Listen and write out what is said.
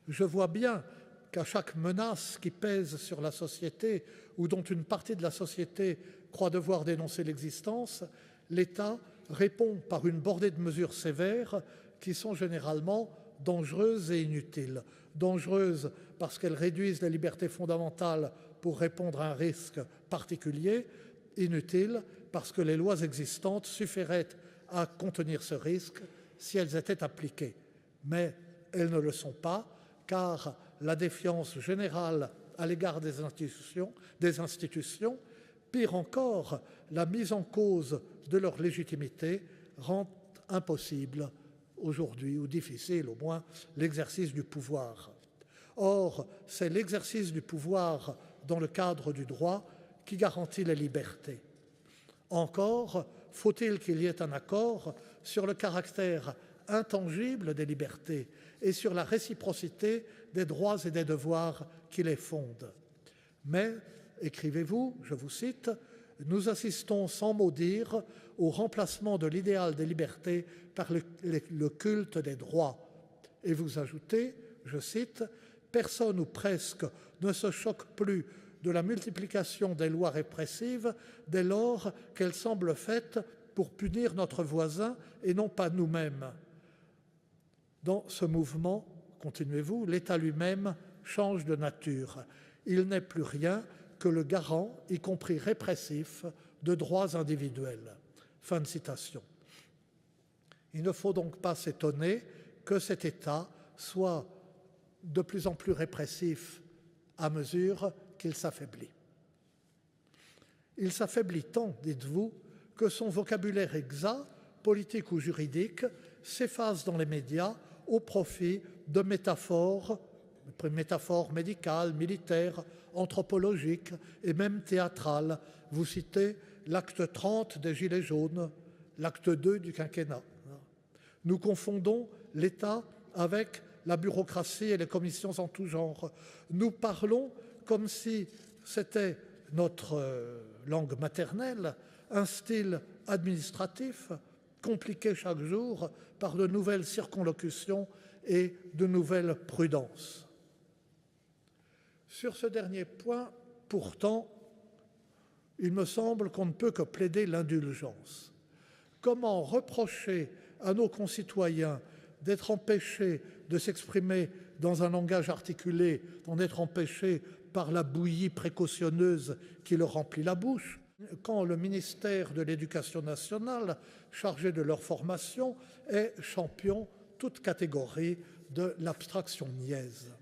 Je vois bien qu'à chaque menace qui pèse sur la société ou dont une partie de la société croit devoir dénoncer l'existence, l'État répond par une bordée de mesures sévères qui sont généralement dangereuses et inutiles. Dangereuses parce qu'elles réduisent les libertés fondamentales pour répondre à un risque particulier, inutiles parce que les lois existantes suffiraient à contenir ce risque si elles étaient appliquées. Mais elles ne le sont pas, car la défiance générale à l'égard des institutions, pire encore, la mise en cause de leur légitimité rend impossible aujourd'hui, ou difficile au moins, l'exercice du pouvoir. Or, c'est l'exercice du pouvoir dans le cadre du droit qui garantit les libertés. Encore faut-il qu'il y ait un accord sur le caractère intangible des libertés et sur la réciprocité des droits et des devoirs qui les fondent. Mais, écrivez-vous, je vous cite, « Nous assistons sans mot dire au remplacement de l'idéal des libertés par le culte des droits. » Et vous ajoutez, je cite, « Personne ou presque ne se choque plus de la multiplication des lois répressives dès lors qu'elles semblent faites pour punir notre voisin et non pas nous-mêmes. » Dans ce mouvement, continuez-vous, l'État lui-même change de nature. Il n'est plus rien que le garant, y compris répressif, de droits individuels. Fin de citation. Il ne faut donc pas s'étonner que cet État soit de plus en plus répressif à mesure qu'il s'affaiblit. Il s'affaiblit tant, dites-vous, que son vocabulaire exact, politique ou juridique, s'efface dans les médias au profit de métaphores médicales, militaires, anthropologiques et même théâtrales. Vous citez l'acte 30 des Gilets jaunes, l'acte 2 du quinquennat. Nous confondons l'État avec la bureaucratie et les commissions en tout genre. Nous parlons comme si c'était notre langue maternelle, un style administratif compliqué chaque jour par de nouvelles circonlocutions et de nouvelles prudences. Sur ce dernier point, pourtant, il me semble qu'on ne peut que plaider l'indulgence. Comment reprocher à nos concitoyens d'être empêchés de s'exprimer dans un langage articulé, d'en être empêchés par la bouillie précautionneuse qui leur remplit la bouche, quand le ministère de l'Éducation nationale, chargé de leur formation, est champion, toute catégorie, de l'abstraction niaise.